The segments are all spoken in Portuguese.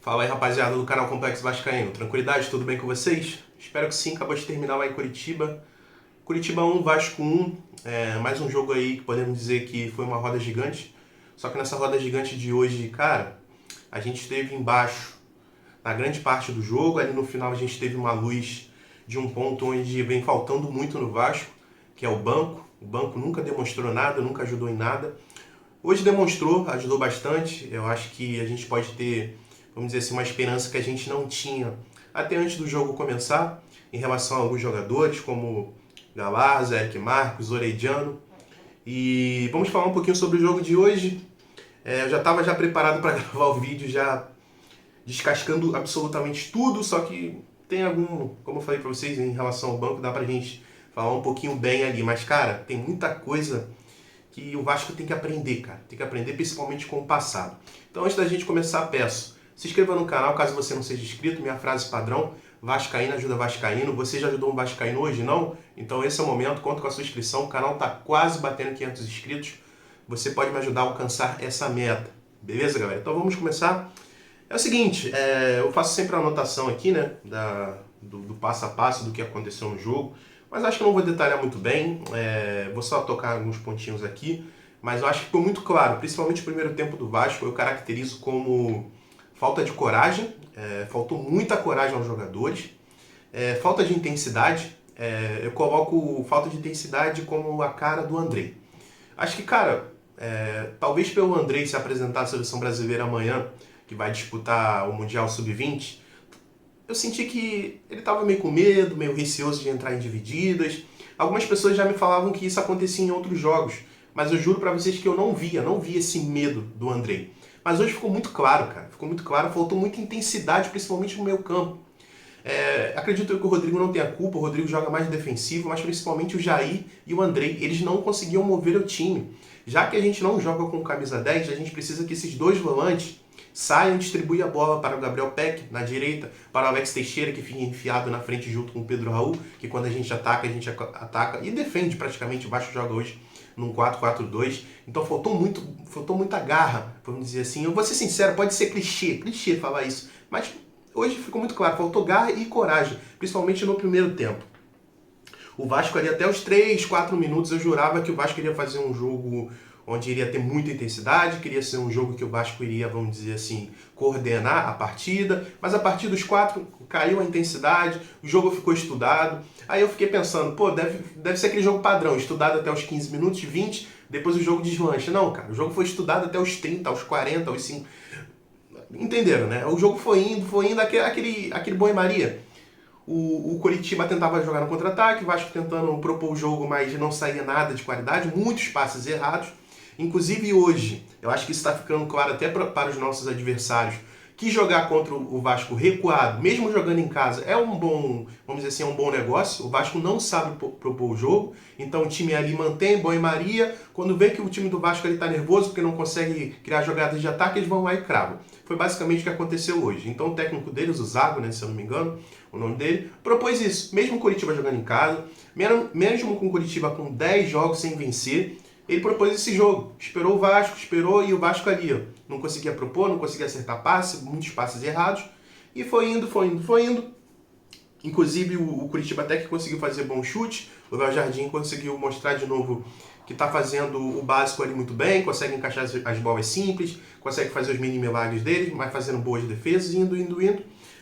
Fala aí, rapaziada do canal Complexo Vascaíno. Tranquilidade, tudo bem com vocês? Espero que sim. Acabou de terminar lá em Curitiba. Curitiba 1, Vasco 1. Mais um jogo aí que podemos dizer que foi uma roda gigante. Só que nessa roda gigante de hoje, cara, a gente esteve embaixo na grande parte do jogo. Ali no final a gente teve uma luz de um ponto onde vem faltando muito no Vasco, que é o banco. O banco nunca demonstrou nada, nunca ajudou em nada. Hoje demonstrou, ajudou bastante. Eu acho que a gente pode ter, vamos dizer assim, uma esperança que a gente não tinha até antes do jogo começar, em relação a alguns jogadores, como Galazzo, Eric Marcos, Orediano. E vamos falar um pouquinho sobre o jogo de hoje. Eu já estava preparado para gravar o vídeo, já descascando absolutamente tudo, só que tem algum, como eu falei para vocês, em relação ao banco, dá pra gente falar um pouquinho bem ali. Mas, cara, tem muita coisa que o Vasco tem que aprender, cara. Tem que aprender principalmente com o passado. Então, antes da gente começar, peço, se inscreva no canal caso você não seja inscrito. Minha frase padrão, Vascaíno ajuda Vascaíno. Você já ajudou um Vascaíno hoje, não? Então esse é o momento, conto com a sua inscrição. O canal está quase batendo 500 inscritos. Você pode me ajudar a alcançar essa meta. Beleza, galera? Então vamos começar. É o seguinte, eu faço sempre a anotação aqui, né, do passo a passo do que aconteceu no jogo, mas acho que não vou detalhar muito bem, vou só tocar alguns pontinhos aqui, mas eu acho que ficou muito claro, principalmente o primeiro tempo do Vasco, eu caracterizo como falta de coragem, faltou muita coragem aos jogadores, falta de intensidade, eu coloco falta de intensidade como a cara do Andrei. Acho que, cara, talvez pelo Andrei se apresentar à seleção brasileira amanhã, que vai disputar o Mundial Sub-20, eu senti que ele estava meio com medo, meio receoso de entrar em divididas. Algumas pessoas já me falavam que isso acontecia em outros jogos, mas eu juro pra vocês que eu não via esse medo do Andrei. Mas hoje ficou muito claro, cara, ficou muito claro, faltou muita intensidade, principalmente no meio campo. Acredito eu que o Rodrigo não tenha culpa, o Rodrigo joga mais defensivo, mas principalmente o Jair e o Andrei, eles não conseguiam mover o time. Já que a gente não joga com camisa 10, a gente precisa que esses dois volantes saiam e distribuam a bola para o Gabriel Peck na direita, para o Alex Teixeira, que fica enfiado na frente junto com o Pedro Raul, que quando a gente ataca e defende praticamente. O Vasco joga hoje num 4-4-2, então faltou muita garra, vamos dizer assim. Eu vou ser sincero, pode ser clichê falar isso, mas hoje ficou muito claro, faltou garra e coragem, principalmente no primeiro tempo. O Vasco ali até os 3, 4 minutos eu jurava que o Vasco iria fazer um jogo onde iria ter muita intensidade, queria ser um jogo que o Vasco iria, vamos dizer assim, coordenar a partida, mas a partir dos 4 caiu a intensidade, o jogo ficou estudado. Aí eu fiquei pensando, pô, deve ser aquele jogo padrão, estudado até os 15 minutos, 20, depois o jogo deslancha. Não, cara, o jogo foi estudado até os 30, aos 40, aos 5. Entenderam, né? O jogo foi indo, aquele banho-maria. O Coritiba tentava jogar no contra-ataque, o Vasco tentando propor o jogo, mas não saía nada de qualidade, muitos passes errados. Inclusive hoje, eu acho que isso está ficando claro até para os nossos adversários, que jogar contra o Vasco recuado, mesmo jogando em casa, é um bom, vamos dizer assim, é um bom negócio. O Vasco não sabe propor o jogo, então o time ali mantém banho-maria. Quando vê que o time do Vasco está nervoso porque não consegue criar jogadas de ataque, eles vão lá e cravam. Foi basicamente o que aconteceu hoje. Então o técnico deles, o Zago, né, se eu não me engano, o nome dele, propôs isso. Mesmo o Coritiba jogando em casa, mesmo com o Coritiba com 10 jogos sem vencer, ele propôs esse jogo. Esperou o Vasco, e o Vasco ali, ó, não conseguia propor, não conseguia acertar passe, muitos passes errados. E foi indo. Inclusive o Coritiba até que conseguiu fazer bom chute. O Léo Jardim conseguiu mostrar de novo que está fazendo o básico ali muito bem, consegue encaixar as bolas simples, consegue fazer os mini milagres dele, mas fazendo boas defesas, indo.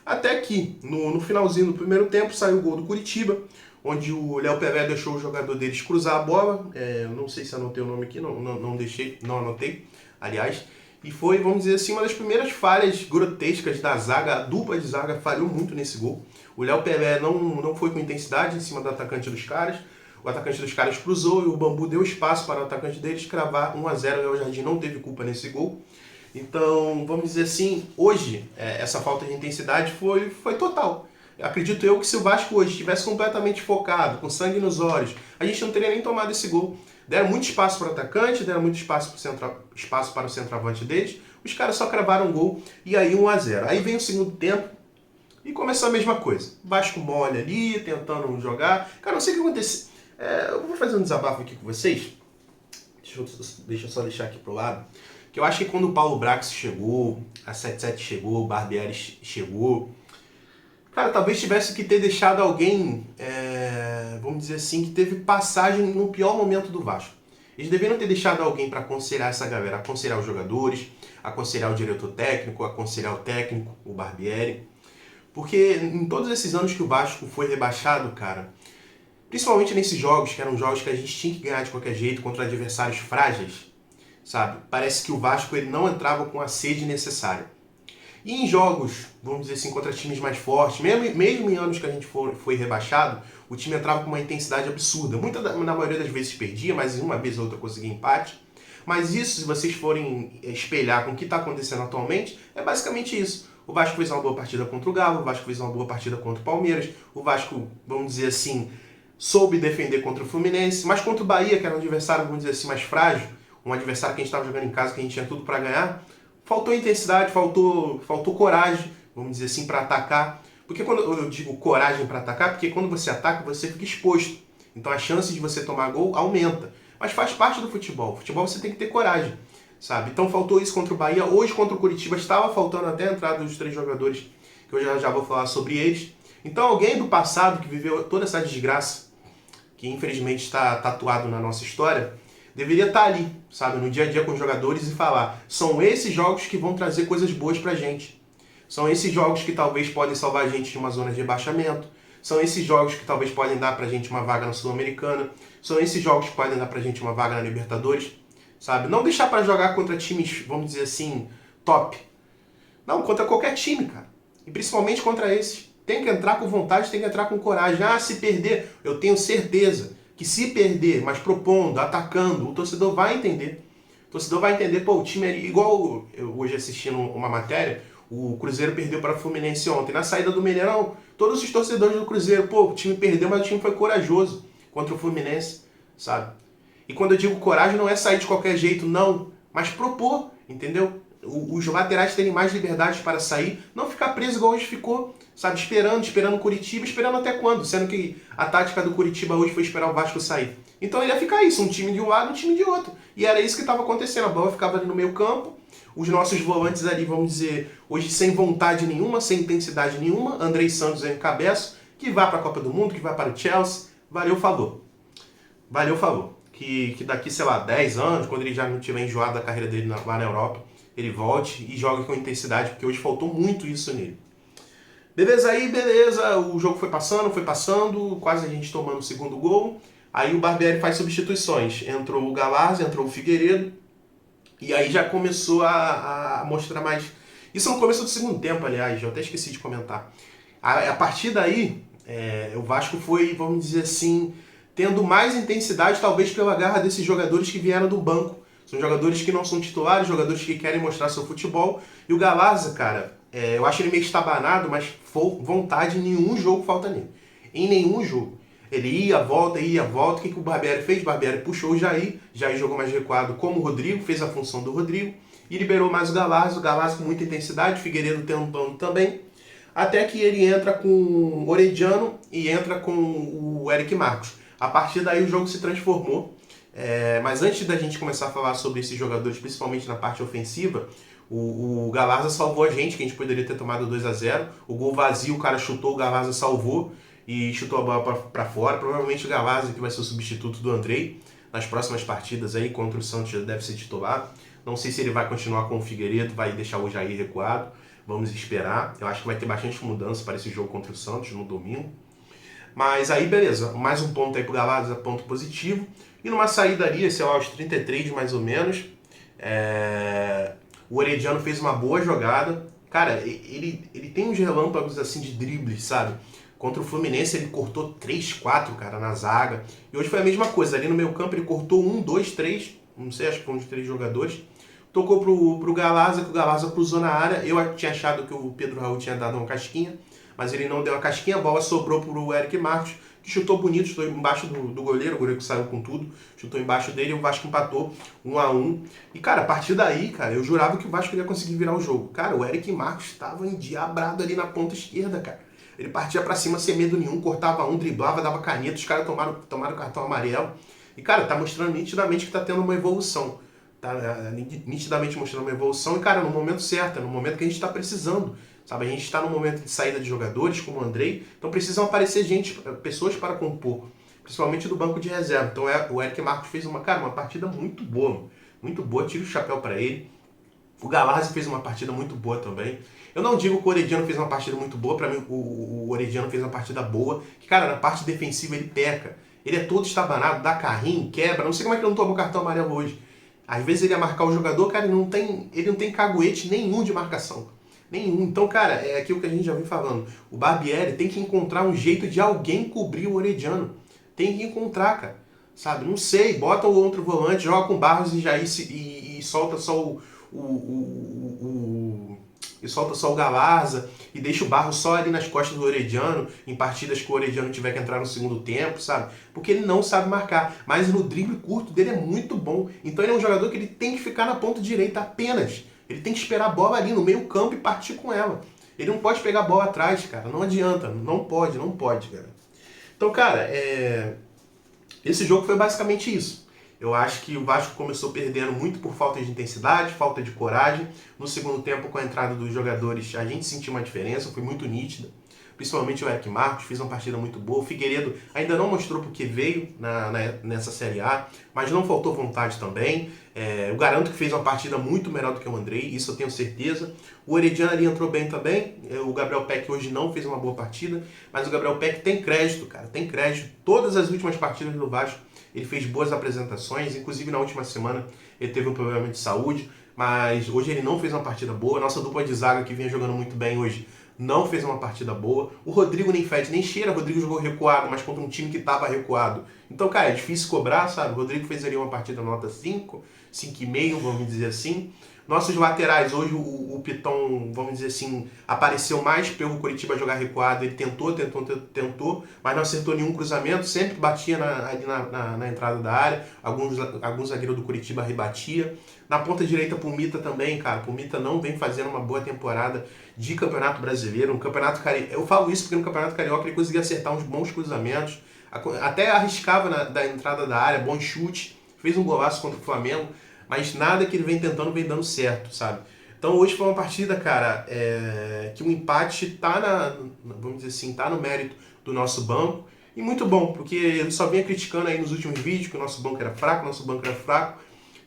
Até que, no finalzinho do primeiro tempo, saiu o gol do Coritiba, onde o Léo Pelé deixou o jogador deles cruzar a bola. Não sei se anotei o nome aqui, não anotei, aliás. E foi, vamos dizer assim, uma das primeiras falhas grotescas da zaga. A dupla de zaga falhou muito nesse gol. O Léo Pelé não foi com intensidade em cima do atacante dos caras. O atacante dos caras cruzou e o Bambu deu espaço para o atacante deles cravar 1-0. O Léo Jardim não teve culpa nesse gol. Então, vamos dizer assim, hoje, essa falta de intensidade foi total. Acredito eu que se o Vasco hoje estivesse completamente focado, com sangue nos olhos, a gente não teria nem tomado esse gol. Deram muito espaço para o atacante, deram muito espaço para o centroavante deles, os caras só cravaram o gol e aí 1-0. Aí vem o segundo tempo e começou a mesma coisa. Vasco mole ali, tentando jogar. Cara, não sei o que aconteceu. Eu vou fazer um desabafo aqui com vocês. Deixa eu só deixar aqui pro lado. que eu acho que quando o Paulo Brax chegou, a 77 chegou, o Barbieri chegou, cara, talvez tivesse que ter deixado alguém, vamos dizer assim, que teve passagem no pior momento do Vasco. Eles deveriam ter deixado alguém para aconselhar essa galera, aconselhar os jogadores, aconselhar o diretor técnico, aconselhar o técnico, o Barbieri. Porque em todos esses anos que o Vasco foi rebaixado, cara, principalmente nesses jogos, que eram jogos que a gente tinha que ganhar de qualquer jeito contra adversários frágeis, sabe? Parece que o Vasco ele não entrava com a sede necessária. E em jogos, vamos dizer assim, contra times mais fortes, mesmo em anos que a gente foi rebaixado, o time entrava com uma intensidade absurda. Na maioria das vezes perdia, mas uma vez ou outra conseguia empate. Mas isso, se vocês forem espelhar com o que está acontecendo atualmente, é basicamente isso. O Vasco fez uma boa partida contra o Galo, o Vasco fez uma boa partida contra o Palmeiras, o Vasco, vamos dizer assim, soube defender contra o Fluminense, mas contra o Bahia, que era um adversário, vamos dizer assim, mais frágil, um adversário que a gente estava jogando em casa, que a gente tinha tudo para ganhar, faltou intensidade, faltou coragem, vamos dizer assim, para atacar. Porque quando eu digo coragem para atacar, porque quando você ataca, você fica exposto. Então a chance de você tomar gol aumenta. Mas faz parte do futebol. O futebol você tem que ter coragem, sabe? Então faltou isso contra o Bahia. Hoje contra o Curitiba estava faltando até a entrada dos 3 jogadores, que eu já vou falar sobre eles. Então alguém do passado que viveu toda essa desgraça, que infelizmente está tatuado na nossa história, deveria estar ali, sabe, no dia a dia com os jogadores e falar: são esses jogos que vão trazer coisas boas pra gente. São esses jogos que talvez podem salvar a gente de uma zona de rebaixamento. São esses jogos que talvez podem dar pra gente uma vaga na Sul-Americana. São esses jogos que podem dar pra gente uma vaga na Libertadores, sabe? Não deixar pra jogar contra times, vamos dizer assim, top. Não, contra qualquer time, cara. E principalmente contra esses. Tem que entrar com vontade, tem que entrar com coragem. Ah, se perder, eu tenho certeza que se perder, mas propondo, atacando, o torcedor vai entender. O torcedor vai entender, pô, o time é igual eu hoje assistindo uma matéria, o Cruzeiro perdeu para o Fluminense ontem. Na saída do Mineirão, todos os torcedores do Cruzeiro, pô, o time perdeu, mas o time foi corajoso contra o Fluminense, sabe? E quando eu digo coragem, não é sair de qualquer jeito, não, mas propor, entendeu? Os laterais terem mais liberdade para sair, não ficar preso igual hoje ficou, sabe? Esperando o Curitiba, esperando até quando? Sendo que a tática do Curitiba hoje foi esperar o Vasco sair. Então ia ficar isso, um time de um lado, um time de outro. E era isso que estava acontecendo, a bola ficava ali no meio campo, os nossos volantes ali, vamos dizer, hoje sem vontade nenhuma, sem intensidade nenhuma, Andrei Santos em cabeça, que vá para a Copa do Mundo, que vá para o Chelsea, valeu, falou. Valeu, falou. Que daqui, sei lá, 10 anos, quando ele já não tiver enjoado da carreira dele lá na Europa, ele volte e jogue com intensidade, porque hoje faltou muito isso nele. Beleza aí, beleza, o jogo foi passando, quase a gente tomando o segundo gol. Aí o Barbieri faz substituições, entrou o Galarza, entrou o Figueiredo, e aí já começou a mostrar mais... Isso no começo do segundo tempo, aliás, eu até esqueci de comentar. A partir daí, o Vasco foi, vamos dizer assim, tendo mais intensidade, talvez pela garra desses jogadores que vieram do banco. São jogadores que não são titulares, jogadores que querem mostrar seu futebol. E o Galarza, cara, eu acho ele meio estabanado, mas vontade em nenhum jogo falta nele. Em nenhum jogo. Ele ia, volta. O que o Barbieri fez? O Barbieri puxou o Jair jogou mais recuado como o Rodrigo, fez a função do Rodrigo, e liberou mais o Galarza com muita intensidade, o Figueiredo tentando também, até que ele entra com o Orediano e entra com o Eric Marcos. A partir daí o jogo se transformou. Mas antes da gente começar a falar sobre esses jogadores, principalmente na parte ofensiva, o Galarza salvou a gente, que a gente poderia ter tomado 2-0. O gol vazio, o cara chutou, o Galarza salvou e chutou a bola para fora. Provavelmente o Galarza que vai ser o substituto do Andrei nas próximas partidas aí, contra o Santos já deve ser titular. Não sei se ele vai continuar com o Figueiredo, vai deixar o Jair recuado. Vamos esperar. Eu acho que vai ter bastante mudança para esse jogo contra o Santos no domingo. Mas aí, beleza. Mais um ponto aí pro Galarza, ponto positivo. E numa saída ali, sei lá, aos 33 mais ou menos, o Orediano fez uma boa jogada. Cara, ele tem uns relâmpagos assim de dribles, sabe? Contra o Fluminense ele cortou 3, 4, cara, na zaga. E hoje foi a mesma coisa. Ali no meio campo ele cortou 1, 2, 3, não sei, acho que foram uns 3 jogadores. Tocou pro Galarza, que o Galarza cruzou na área. Eu tinha achado que o Pedro Raul tinha dado uma casquinha, mas ele não deu uma casquinha. A bola sobrou pro Eric Marcos, que chutou bonito, chutou embaixo do goleiro. O goleiro que saiu com tudo, chutou embaixo dele e o Vasco empatou 1-1. E, cara, a partir daí, cara, eu jurava que o Vasco ia conseguir virar o jogo. Cara, o Eric Marcos estava endiabrado ali na ponta esquerda, cara. Ele partia pra cima sem medo nenhum, cortava um, driblava, dava caneta, os caras tomaram cartão amarelo. E, cara, tá mostrando nitidamente que tá tendo uma evolução. nitidamente mostrando uma evolução e, cara, no momento certo, no momento que a gente está precisando. Sabe, a gente está no momento de saída de jogadores, como o Andrei, então precisam aparecer pessoas para compor, principalmente do banco de reserva. Então o Eric Marcos fez uma partida muito boa, tiro o chapéu para ele. O Galarza fez uma partida muito boa também. Eu não digo que o Orediano fez uma partida muito boa, para mim o Orediano fez uma partida boa, que, cara, na parte defensiva ele peca. Ele é todo estabanado, dá carrinho, quebra, não sei como é que ele não tomou cartão amarelo hoje. Às vezes ele ia marcar o jogador, cara, ele não tem caguete nenhum de marcação. Nenhum. Então, cara, é aquilo que a gente já vem falando. O Barbieri tem que encontrar um jeito de alguém cobrir o Orediano. Tem que encontrar, cara. Sabe? Não sei. Bota o outro volante, joga com Barros e solta só e solta só o Galarza e deixa o Barros só ali nas costas do Orediano, em partidas que o Orediano tiver que entrar no segundo tempo, sabe? Porque ele não sabe marcar, mas no drible curto dele é muito bom. Então ele é um jogador que ele tem que ficar na ponta direita apenas. Ele tem que esperar a bola ali no meio campo e partir com ela. Ele não pode pegar a bola atrás, cara. Não adianta. Não pode, cara. Então, cara, esse jogo foi basicamente isso. Eu acho que o Vasco começou perdendo muito por falta de intensidade, falta de coragem. No segundo tempo, com a entrada dos jogadores, a gente sentiu uma diferença, foi muito nítida. Principalmente o Eric Marcos, fez uma partida muito boa. O Figueiredo ainda não mostrou porque veio nessa Série A, mas não faltou vontade também. Eu garanto que fez uma partida muito melhor do que o Andrei, isso eu tenho certeza. O Orediano ali entrou bem também. O Gabriel Peck hoje não fez uma boa partida, mas o Gabriel Peck tem crédito, cara, tem crédito. Todas as últimas partidas do Vasco ele fez boas apresentações, inclusive na última semana ele teve um problema de saúde, mas hoje ele não fez uma partida boa. Nossa dupla de zaga que vinha jogando muito bem hoje não fez uma partida boa. O Rodrigo nem fede, nem cheira. O Rodrigo jogou recuado, mas contra um time que estava recuado. Então, cara, é difícil cobrar, sabe? O Rodrigo fez ali uma partida nota 5, 5,5, vamos dizer assim. Nossos laterais, hoje o Piton, vamos dizer assim, apareceu mais pelo Coritiba jogar recuado. Ele tentou, mas não acertou nenhum cruzamento. Sempre batia ali na entrada da área. Alguns zagueiros do Coritiba rebatia. Na ponta direita, Pumita também, cara. Pumita não vem fazendo uma boa temporada de Campeonato Brasileiro. No Campeonato Carioca, eu falo isso porque no Campeonato Carioca ele conseguia acertar uns bons cruzamentos. Até arriscava da entrada da área, bom chute. Fez um golaço contra o Flamengo. Mas nada que ele vem tentando vem dando certo, sabe? Então hoje foi uma partida, cara, que o empate vamos dizer assim, tá no mérito do nosso banco. E muito bom, porque ele só vinha criticando aí nos últimos vídeos que o nosso banco era fraco,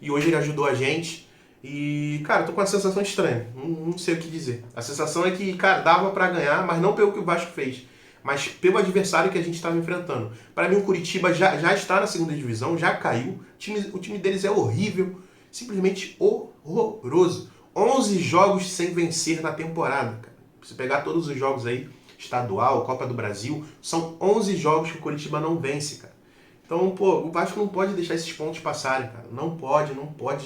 e hoje ele ajudou a gente. E, cara, tô com uma sensação estranha, não sei o que dizer. A sensação é que, cara, dava pra ganhar, mas não pelo que o Vasco fez, mas pelo adversário que a gente estava enfrentando. Para mim o Coritiba já está na segunda divisão, já caiu, o time deles é horrível, simplesmente horroroso. 11 jogos sem vencer na temporada, cara. Se pegar todos os jogos aí, estadual, Copa do Brasil, são 11 jogos que o Coritiba não vence, cara. Então, pô, o Vasco não pode deixar esses pontos passarem, cara. Não pode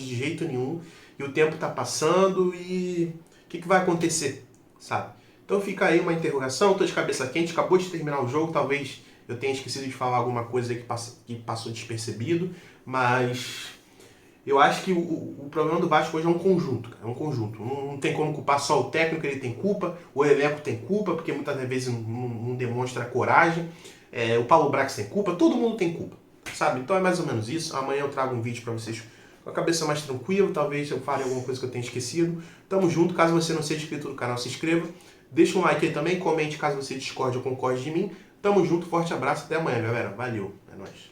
de jeito nenhum. E o tempo tá passando e o que vai acontecer, sabe? Então fica aí uma interrogação, tô de cabeça quente, acabou de terminar o jogo, talvez eu tenha esquecido de falar alguma coisa aí que passou despercebido, mas eu acho que o problema do Vasco hoje é um conjunto, cara, é um conjunto. Não tem como culpar só o técnico, ele tem culpa, o elenco tem culpa, porque muitas vezes não demonstra coragem, o Paulo Brax tem culpa, todo mundo tem culpa, sabe? Então é mais ou menos isso. Amanhã eu trago um vídeo pra vocês com a cabeça mais tranquila, talvez eu fale alguma coisa que eu tenha esquecido. Tamo junto, caso você não seja inscrito no canal, se inscreva, deixa um like aí também, comente caso você discorde ou concorde de mim. Tamo junto, forte abraço, até amanhã, galera. Valeu, é nóis.